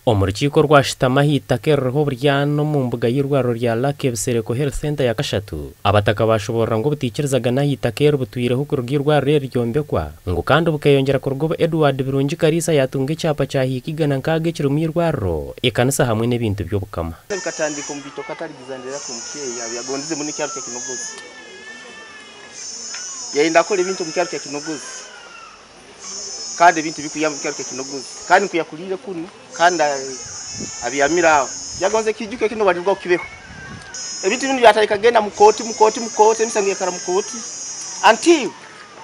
Omurukiko rwashitama hitaka eriho buryano mu mbuga y'irwariro rya Lake Bisereko Health Center ya Kashatu. Abataka bashobora ngo butikirizaga n'ahitaka eri butwireho ku rw'irwariro ryombekwa ngo kandi bukayongera ku rw'ubu Edward Birungi Karisa yatunga icyapa cyahikigana nkaga kiri mu irwariro ikanisa hamwe n'ibintu by'obukama. Bikatandika mu bito katarigizandira ku mukeya yagondize muri cyaro cya Kinogozi. Yenda ko ibintu mu cyaro cya Kinogozi. Kandi ibintu bikuyamba cyaro cya Kinogozi. Kandi kuyakurire kuni kandi abiyamira yagonze kijuke kino badirwa kibeho. Ebintu bintu byatarika genda mukoti misangiye kara mukoti until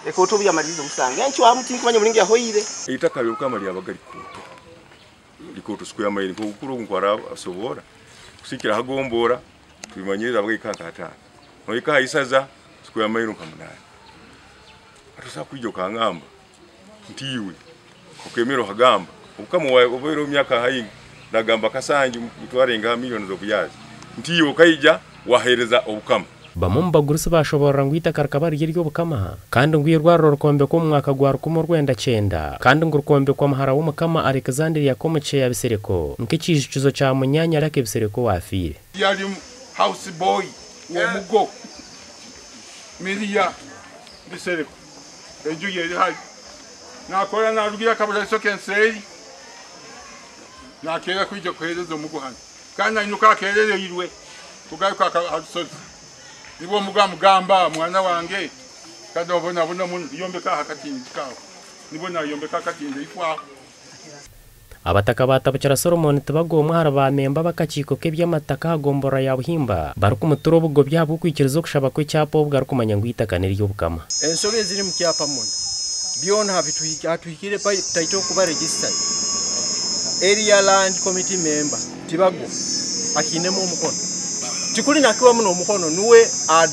ekoto byamaliza musanga yanchi wa mutinki banye mulingi yahoyire itaka byukama lyabagari kuto ikoto sikuya mayiri ko ukuru ngwara asobora kusikira hagombora tubimanyirira abagikakata noyika isaza sikuya mayiri nkamunani atusa kwijo kangamba ntiwe okemero hagamba ukama wa obero myaka hayi ndagamba kasangi mutwarenga miliyoni zo buyazi ntiwe kayija wahereza obukama bamumba gurusi bashobora ngwita karkabari yeryo bukama kandi ngwirwarro rukombe ko mwaka gwa rukumo rwenda 9 kandi ngurukombe kwa mahara w'umukama Alexander yakomuce ya Bisereko nk'ikijicuzo cya munyanya Lake Bisereko wafire yali house boy wo mugo Miria Bisereko eju yeri hayi nakora narugira kabula sokenseri nakera kwijo kwereza umugo hano kandi anyuka kerere yirwe kugaruka hasozi nibo mugamba mwana wange kandi obona mun yombeka hakatindi kawo nibona yombeka hakatindi ifwa abataka batabukira Solomon tubagomwa haraba memba bakakiko keby'amataka hagombora ya buhimba baruko muturo bugo byabo kwikirizo kushaba ko cyapo bwarukumanya ngwitakanira y'ubukama ensobe ziri mu cyapa munda biona hatuhikire pa title kuba register area land committee member tibago akinemo umukono tikuri nakiwa muno umukono nuwe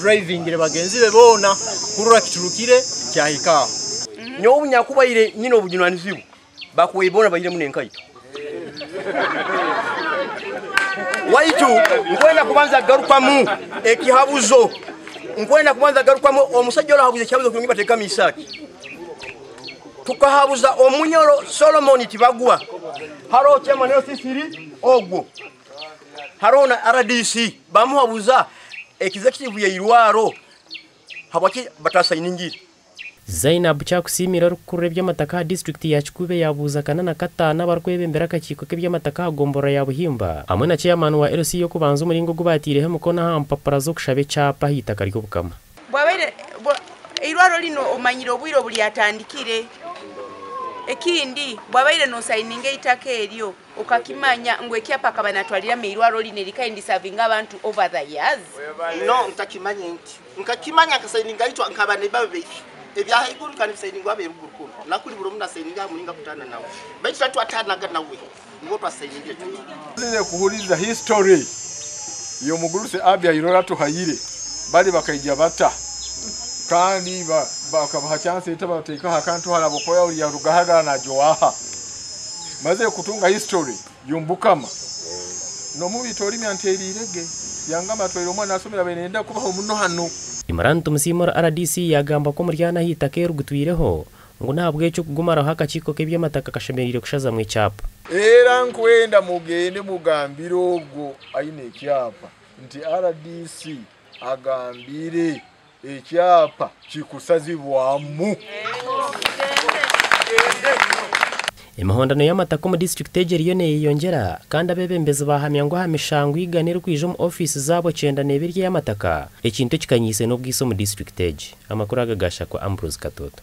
driving le bagenzi bebona kurura kiturukire cyahika nyo bunyakubayire nyino bujunanizibu bakwebona bayire muno enkaito waitu nkwenda kubanza garuka mu ekihabuzo nkwenda kubanza garuka mu omusajja habuze cyabuzo kungi bateka misaki tukahabuza omunyoro Solomon tibagwa haro chema nero sisiri ogwo harona RDC bamuhabuza executive ya irwaro habaki batasayiningira Zainab cyakusimira rukure by'amataka district ya Kikube yabuza kanana katana barkwebembera kakiko keby'amataka gombora ya buhimba hamwe na chairman wa LC yo kubanza umuringo gubatirehe mukona hampapara zo kushabe cyapa hitaka ryo bukama bwabere irwaro lino omanyiro bwiro buli atandikire ekindi bwabaire no signing itaka elyo okakimanya ngwe kyapa kabana twalira meirwaro line likaindi serving abantu over the years no ntakimanya nti nkakimanya ka signing itwa nkabane babe ebya iguru kan signing wabe ruguru nakuri buro munda signing amuninga kutana nawe baita twatanaga nawe ngo twa signing etu nze kuhuliza history yo muguruse abya irora tuhayire bali bakayija bata kandi bakabaha chance itabateka hakantu halabokoya uri ya rugahagara na joaha maze kutunga history yumbukama no mu bitori myanterirege yanga matwero mwana asomera benenda kubaho muno hano Imarantu musimora RDC yagamba ko muryana hitaka erugutwireho ngo ntabwo cyo kugumara hakakiko keby'amataka kashemerire kushaza mu cyapa era nkwenda mugende mugambiro ogwo ayine cyapa nti RDC agambire ekyapa kikusazibwamu Imahondano y'amatako mu district ejeriyo ne yongera kandi abebembeze bahamya ngo hamishangu iganira kwijo mu office zabo 9 y'amataka ekintu kikanyise no bwiso mu district age amakuru agagasha kwa Ambrose Katoto.